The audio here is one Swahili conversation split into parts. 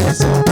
Yes,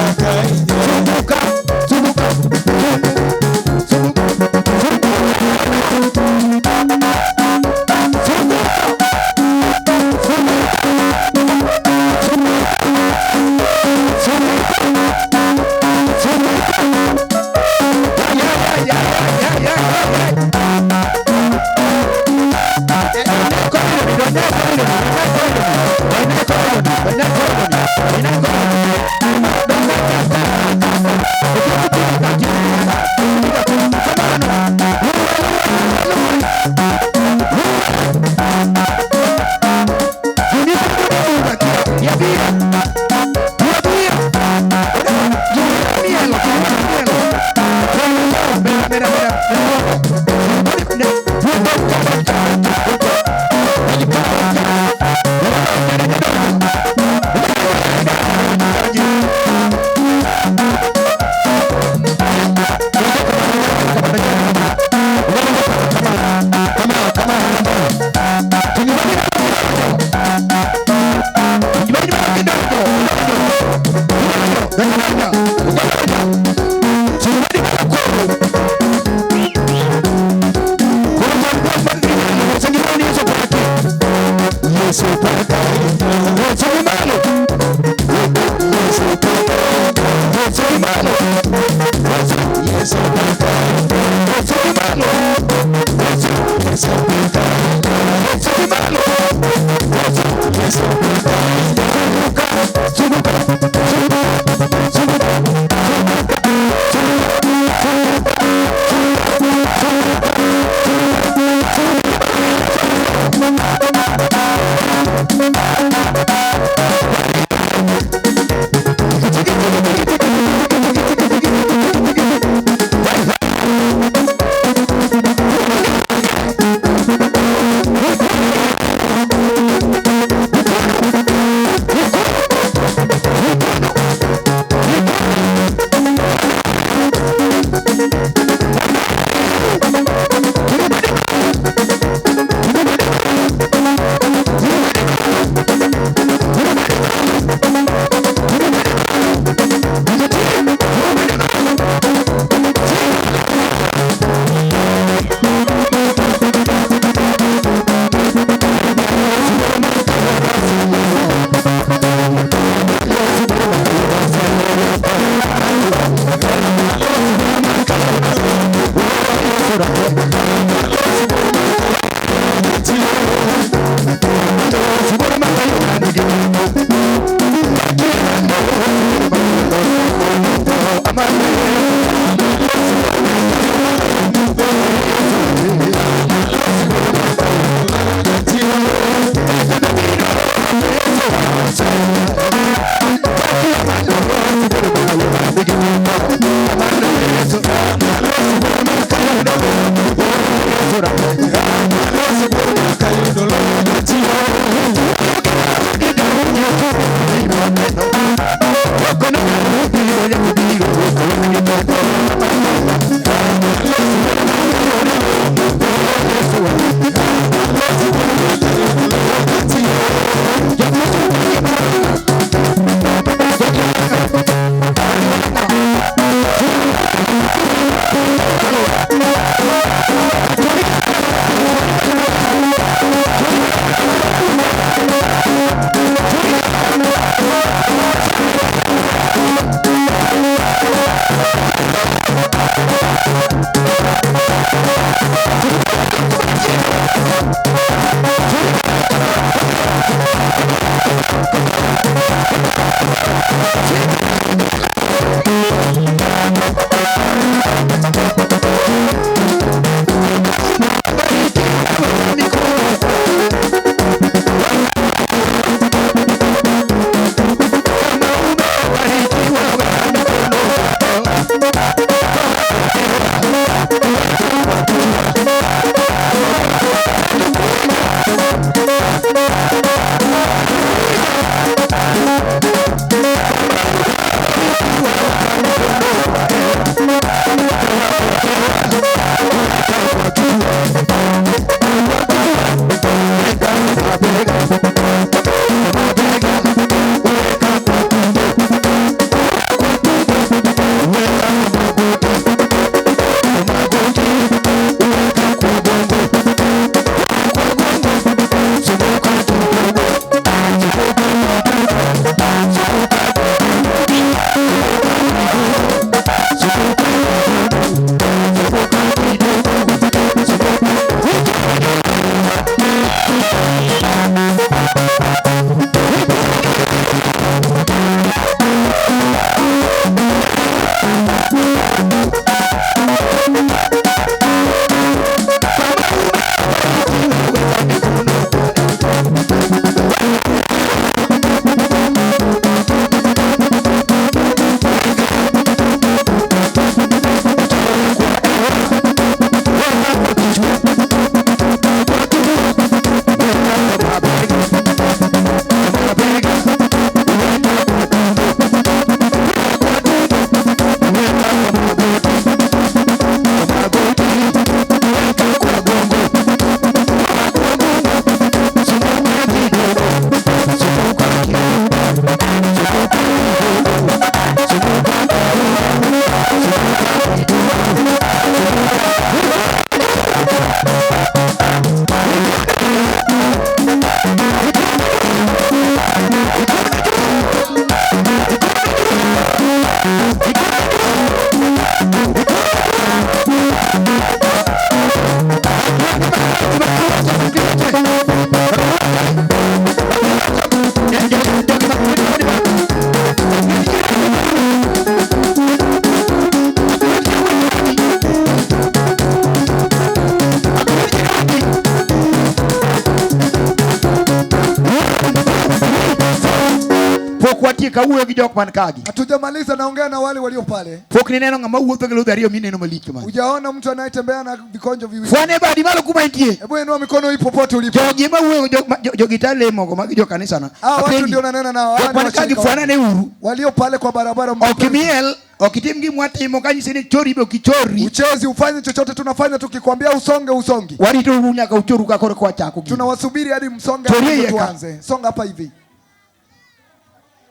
kwatie kauwe gi jok man kagi. Hatujamaliza, naongea na wale walio pale. Pok ni neno ngama wuotho gi ludha ariyo mineno malich man. Hujaona mtu anayetembea na vikonjo viwili. Fwane badi malo kuma intie. Hebu inua mikono ipo popote ulipo. Jogi ma wuoyo jogitale moko magi jo kanisa na. Watu ndio nanena nao. Jok kagi fwana ne uru. Walio pale kwa barabara okimiel okitim gi mwatimo kanyi ni chori be kichori. Uchezi ufanye chochote tunafanya tukikwambia usonge usongi. Warito nyaka uchoru ka kore kwa chako. Tunawasubiri hadi msonge hapo tuanze. Songa hapa hivi.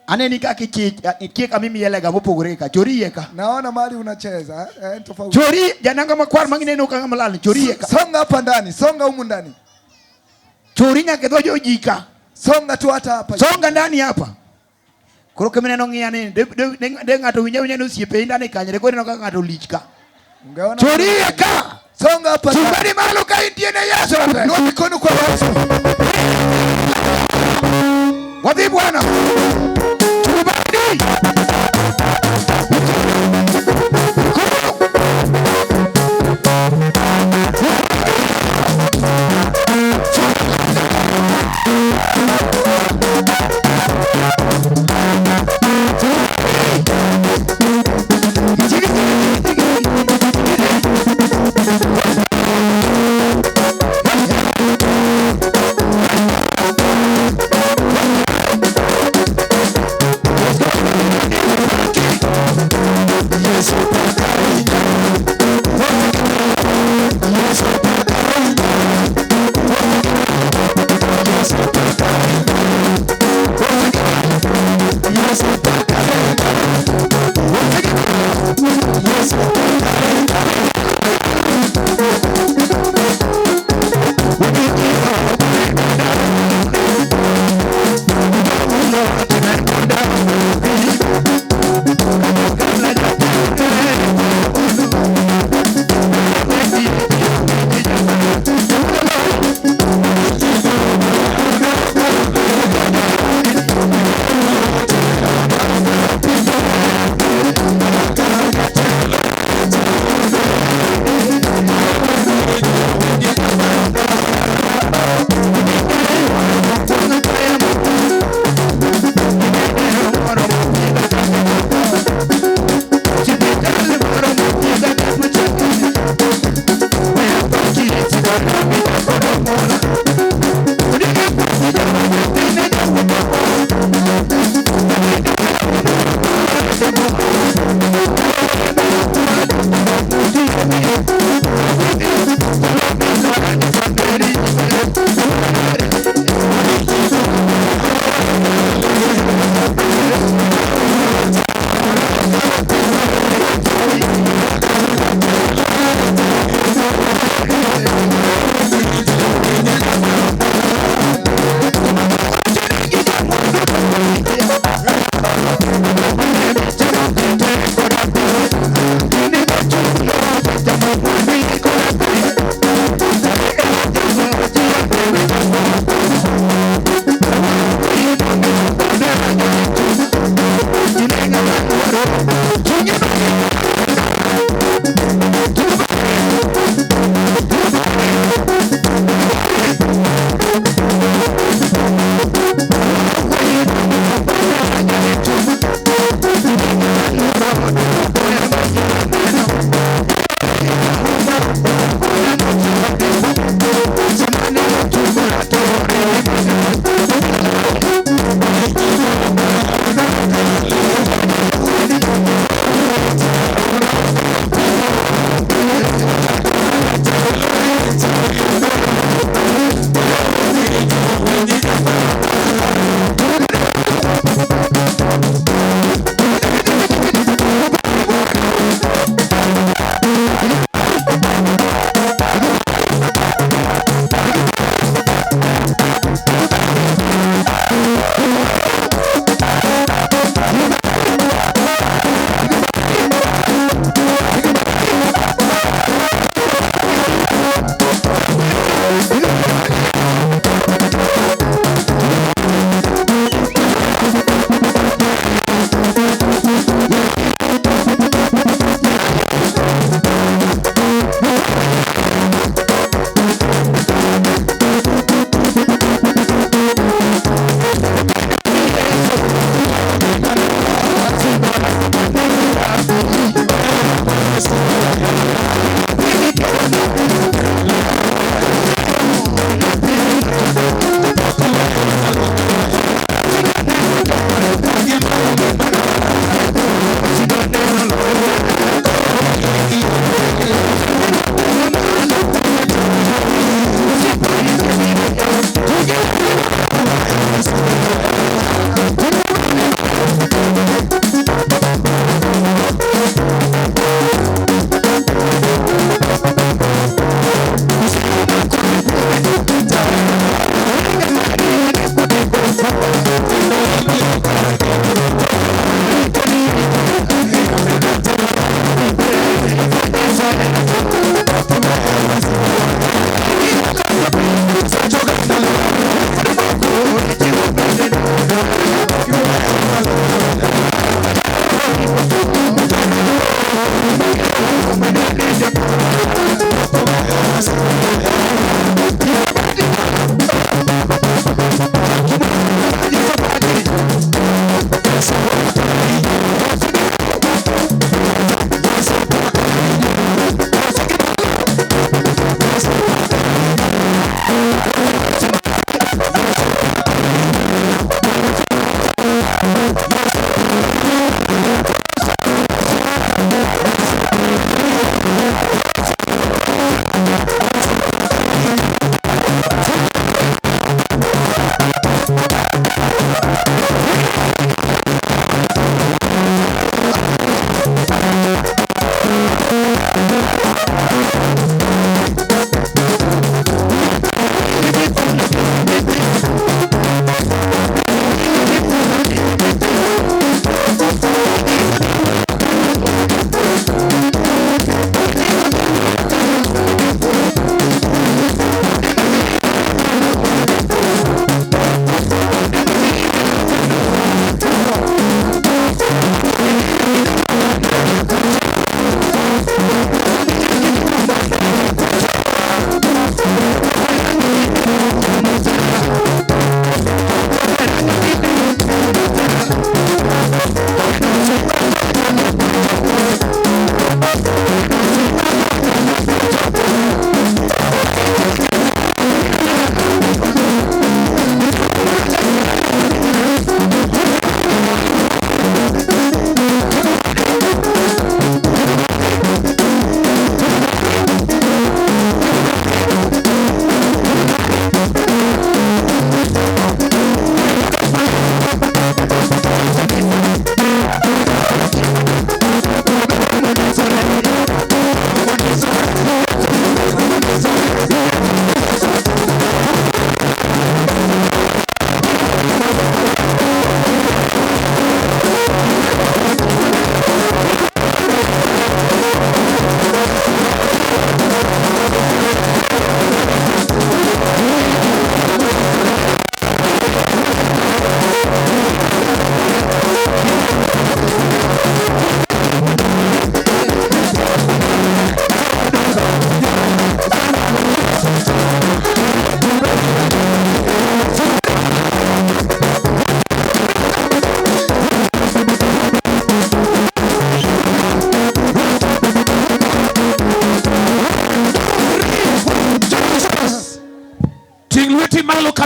Aneni kaki kieka mimi yelega mopogore ka chori yeka. Naona mali unacheza tofauti. Chori jananga makwar mangine no kanga malali chori yeka. Songa hapa ndani, songa humu ndani. Chori nyake dojo jika. Songa tu hata hapa. Songa ndani hapa. Koro kemene no ngiyane de ngato winya no siepe ndani kanyere ko no kanga ngato lichka. Ungeona chori yeka. Songa hapa. Subari malo ka intie na Yesu la. No mikono kwa Yesu. Wapi bwana?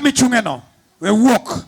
michungeno we walk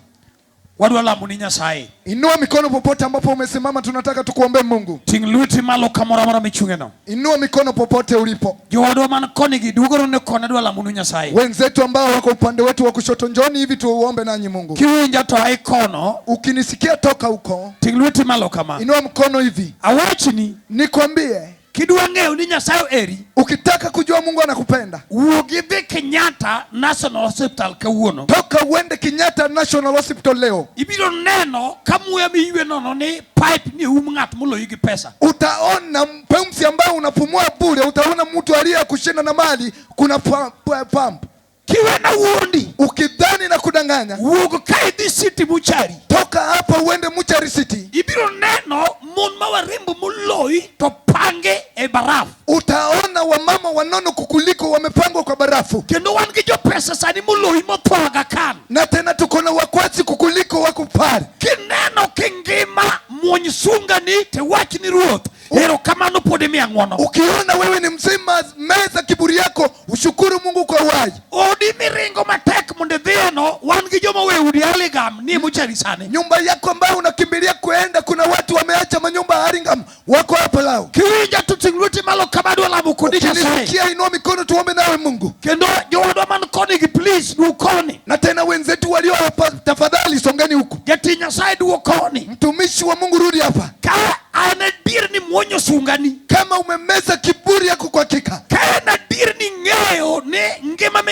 wadwa lamu ni Nyasaye. Inua mikono popote ambapo umesimama, tunataka tukuombe Mungu. Ting luti malo kamora mora michungeno. Inua mikono popote ulipo. Jo wadwa man koni gi dugoro ne kona dwa lamu ni Nyasaye. Wenzetu ambao wako upande wetu wa kushoto, njoni hivi tuombe nanyi Mungu. Kiwinja to hai kono, ukinisikia toka huko. Ting luti malo kama. Inua mkono hivi. Awachini nikwambie, kidwa ngeo ni Nyasaye eri. Ukitaka kujua Mungu anakupenda, uogive Kenyatta National Hospital kawuono. Toka uende Kenyatta National Hospital leo. Ibiro neno kamuya miwe nono ni pipe ni umungat mulo yugi pesa. Utaona pumzi ambao unapumua bure, utaona mtu aliye kushinda na mali, kuna pump. Kiwe na uondi, ukidhani na kudanganya, uogo kaidi city Muchari. Toka hapa uende Muchari City. Ibiro neno mon mawarimbo muloi to pange e barafu. Utaona wamama wanono kukuliko wamepangwa kwa barafu. Kendo wangijo pesa sani muloi motwaga kan. Na tena tuko na wakwasi kukuliko wako pale. Kineno kingima mwonyisunga ni te wachi ni ruoth. Hero kamano pode miangwono. Ukiona wewe ni mzima, meza kiburi yako, ushukuru Mungu kwa uhai. Odi miringo matek munde dhieno, wangijo mawe udi Aligam ni Muchari sane. Nyumba yako ambayo unakimbilia kuenda, kuna watu wameacha manyumba Aligam, wako hapa lao. Kiwinja tutingruti malo kabadu alamu kudisha sae. Ukinikia inua mikono tuombe nawe Mungu. Kendo jowadwa man koni gi please duokoni. Na tena wenzetu walio hapa, tafadhali songeni huku. Jati Nyasaye duokoni. Mtumishi wa Mungu rudi hapa. Ka anadir ni mwonyo sungani. Kama umemeza kiburi yako kwa hakika. Ka anadir ni ngeo ne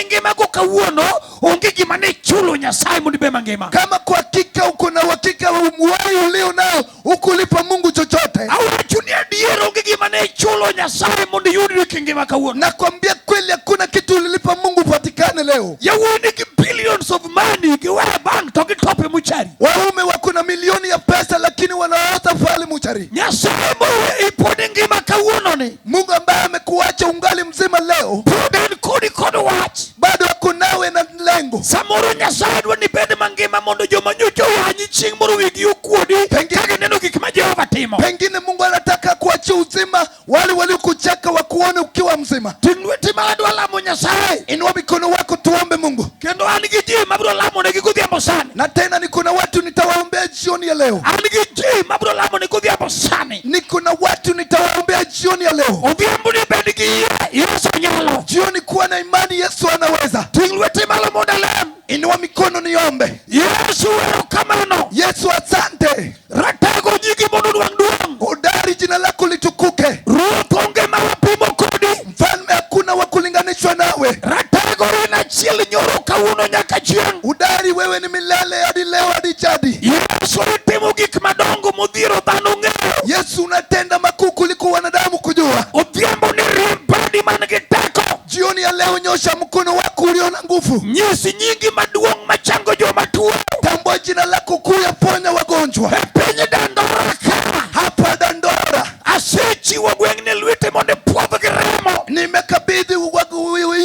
ngema go kawuono onge gima ne chulo Nyasaye mundibe mangema. Kama kwa hakika uko na uhakika wa umuwai ulio nao, ukulipa Mungu chochote. Awa chunia diero onge gima ne chulo Nyasaye mundi yudi kingema kawuono. Nakwambia kweli hakuna kitu ulilipa Mungu patikane leo. Ya wuni ki billions of money kiwaya bank toki tope Muchari. Waume wako na milioni ya pesa lakini wanaota pale Muchari. Nyasaye mwe ipode ngema kawuono ni. Mungu ambaye amekuacha ungali mzima leo. Puden kodi kodo watch. Bado wako nawe na lengo. Samoro Nyasaye dwa ni bede mangema mondo joma nyucho wanyi ching moro wigi ukuodi. Kage neno kikima Jehova timo. Pengine Mungu anataka kuachia uzima wale waliokucheka wakuone ukiwa mzima. Tinwiti maladwa lamo Nyasaye. Inua mikono wako tuombe Mungu. Kendo anigiji mabro lamo negikudhiambo sani. Na tena niko na watu nitawaombea jioni ya leo. Anigiji mabro lamo negikudhiambo sani. Niko na watu nitawaombea jioni ya leo. Odhiambo ni bedigi Yesu nyalo. Jioni kuwa na imani Yesu anaweza. Tinwiti malamo dalem. Inua mikono niombe. Yesu wero kamano. Yesu asante. Ratego jigi modu duang. Udari jina lako litukuke. Ruoth onge malapi nyaka chieng'. Udari wewe ni milele hadi leo hadi jadi. Yesu timo gik madongo modhiero dhano ng'eyo. Yesu unatenda makuu kuliko wanadamu kujua. Odhiambo ni rimbadi man gi teko. Jioni ya leo nyosha mkono wako ulio na nguvu. Nyisi nyingi maduong' machango joma tuo. Tambua jina lako kuu yaponya wagonjwa. Penye Dandora ka. Hapa Dandora. Asechiwo gweng'ne lwete mondo puodh gi remo. Nimekabidhi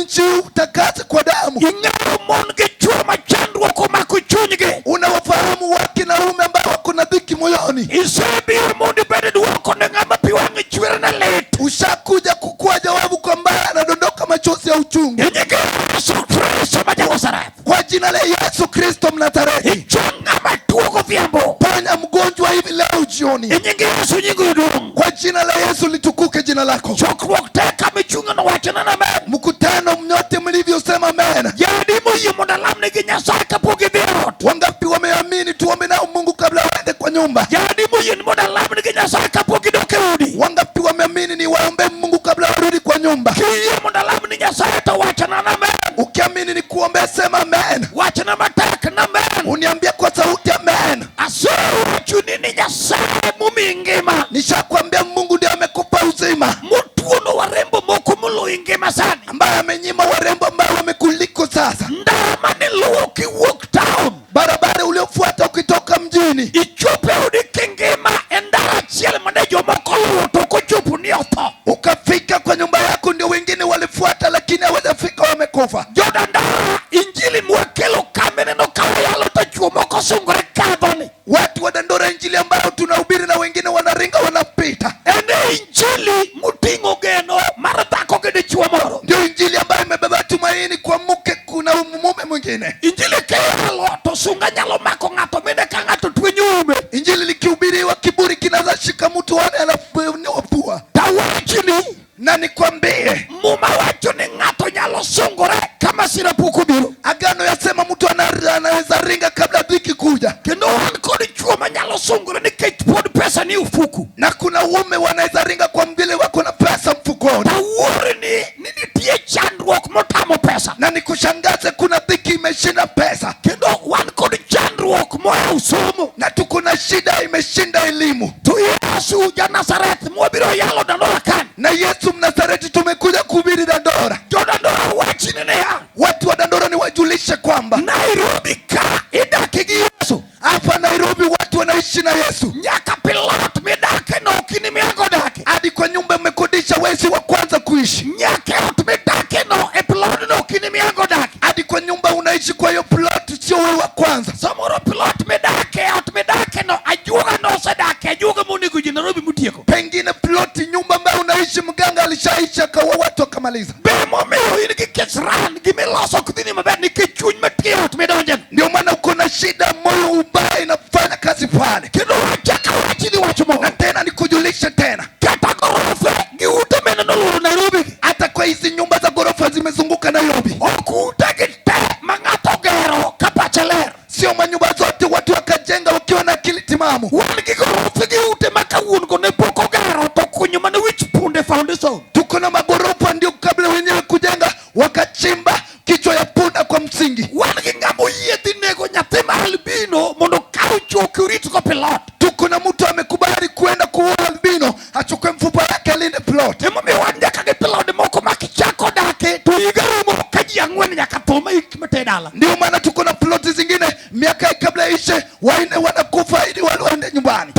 nchi utakase kwa damu. Ing'eyo mon gi chuo machandruok omako chunygi. Unawafahamu wake na ume ambao wako na dhiki moyoni. Isebiro mondo ibed duoko ne ng'ama pi wang'e chwere na lit. Ushakuja kukua jawabu kwa mbaya anadondoka machozi ya uchungu. Inyinge Yesu Kristo ma Nazareth. Kwa jina la Yesu Kristo Mnazareti. Ichunga matuo vyambo. Ponya mgonjwa hivi leo jioni. Inyinge Yesu nyingi udung. Kwa jina la Yesu litukuke jina lako. Chokruok teka michunga na wachana na amen. Mkutano mnyote mlivyosema amen. Jadi muyi mudalamne gi Nyasaye kapok idhi ot. Wangapi wameamini tuombe nao Mungu kabla waende kwa nyumba? Jadi muyi mudalamne gi Nyasaye kapok idok e udi. Wangapi wameamini ni waombe Mungu kabla warudi kwa nyumba? Kiyie mudalamne Nyasaye to wachana na amen. Ukiamini ni kuombe sema amen. Wachana matek na amen. Uniambia kwa sauti amen. Asewachuni ni Nyasaye mumi ngima. Nishakwambia Mungu ndiye amekupa uzima. Mutuono warembo moko moloyo ngima sana. Ambaye amenyima warembo ambao wamekuliko sasa. Ndama ni luwo kiwuok town. Barabara uliofuata ukitoka mjini. Ichope udi kingima endara chiel mane jomoko luwo to kochopo ni otho. Ukafika kwa nyumba yako ndio wengine walifuata lakini hawajafika wamekufa. Jodandara injili mwakelo kamene no kawayalo to chuo moko sungore kadhoni. Watu wa Dandora injili ambao tunahubiri na wengine wanaringa wanapita. Ene injili mutingo geno mar dhako gi dichuo moro. Ndio injili ambayo imebeba tumaini kwa mke kuna mume mwingine. Injili kiyalo to sunga nyalo mako ng'ato mine ka ng'ato twe nyume. Injili likihubiriwa kiburi kinaweza shika mtu wane anafunua pua. Tawachini na nikwambie muma wacho ni ng'ato nyalo sungore kama sira puku biro. Agano yasema mtu anaweza ringa kabla dhiki kuja. Kendo wan kodi chuo manyalo sungore nikech pod pesa ni ufuku. Na kuna ume wanaweza ringa kwa mbele wako na pesa mfukoni. Tawuri ni nitie chandruok motamo pesa. Na nikushangaze kuna dhiki imeshinda pesa. Kendo wan kodi chandruok moya usomo. Na tuko na shida imeshinda elimu. Tu Yesu ja Nazareth mwabiro yalo Dandora kan. Na Yesu Mnazareti tumekuja kuhubiri Dandora. Jodandora wachini ne ya. Watu wa Dandora ni wajulishe kwamba Nairobi ka idake gi Yesu. Hapa Nairobi watu wanaishi na Yesu. Nyaka pilot midake no kini miago dake. Hadi kwa nyumba mmekodisha wezi wa kwanza kuishi. Nyaka ot midake no e pilot no kini miago dake. Hadi kwa nyumba unaishi kwa hiyo plot sio wewe wa kwanza. Samoro pilot midake ot midake no ajuga no sadake ajuga muni kuji Nairobi mutieko. Pengine plot nyumba ambayo unaishi mganga alishaisha kwa watu wakamaliza. Bemo meo ini kikesran gimeloso kudini mabed ni kichuny matie ot midonjen. Ndio maana uko na shida moyo ubaya inafanya kazi pale. Kendo wachaka wachini wacho mo. Na tena nikujulishe tena. Kata gorofa giute mena noluru Nairobi. Hata kwa hizi nyumba za gorofa zimezunguka Nairobi. Okuta gite mangato gero kapacheler. Sio manyumba zote watu wakajenga wakiwa na akili timamu. Wan gigorofa giute makawuon go ne poko gero to kunyuma ne wich punde foundation. Tuko na magorofa ndio kabla wenyewe kujenga wakachimba kichwa ya punda kwa msingi. Wan gingamo yedhi nego nyathi albino mondo kaw choki urit ko pilot. Tuko na mtu amekubali kwenda kuoa albino achukue mfupa yake alinde plot. Emo mi wan nyaka gi pilot moko makichako dake to igarumo kaji ang'wen nyaka thoma ikmete dala. Ndio maana tuko na ploti zingine miaka kabla ishe waine wanakufa ili waende nyumbani.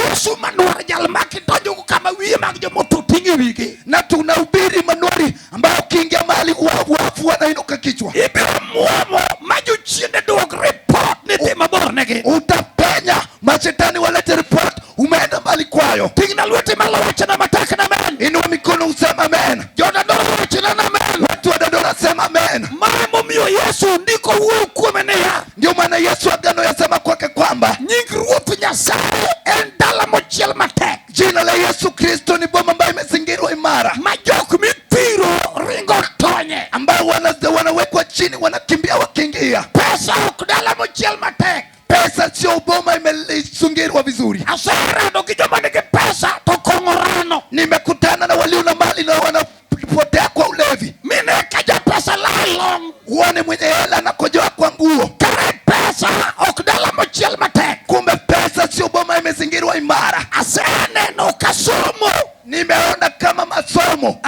Yesu manuari jal makidonjo kama wiye mag jomoto tingi wiki. Na tunahubiri manuari ambao ukiingia mahali wafu wanainuka kichwa. Ibiro muomo maju chiende dog report ni tema bornege. Utapenya mashetani walete report umeenda mbali kwayo. Tingna lwete malo wachana mataka na amen. Inua mikono usema amen. Jodandora wachana na amen. Watu wa Dandora sema amen. Mamo miyo Yesu ndiko uwe kuomene ya. Ndio maana Yesu agano yasema kwake kwamba nying Ruoth Nyasaye en dala mochiel matek. Jina la Yesu Kristo ni boma ambayo imezingirwa imara. Majok mithiro ringo tonye. Ambao wanawekwa chini wanakimbia wakiingia. Pesa ok dala mochiel matek. Pesa sio boma imezingirwa vizuri. Asara ndo kijoma nige pesa to kongorano. Nimekutana na walio na mali na wanapotea kwa ulevi. Mine kaja pesa lalong. Uone mwenye hela anakoja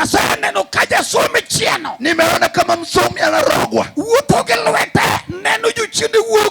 Aseneno kaja some chieno. Nimeona kama msomi anarogwa. Wuotho gi lwete neno jochiende wuoro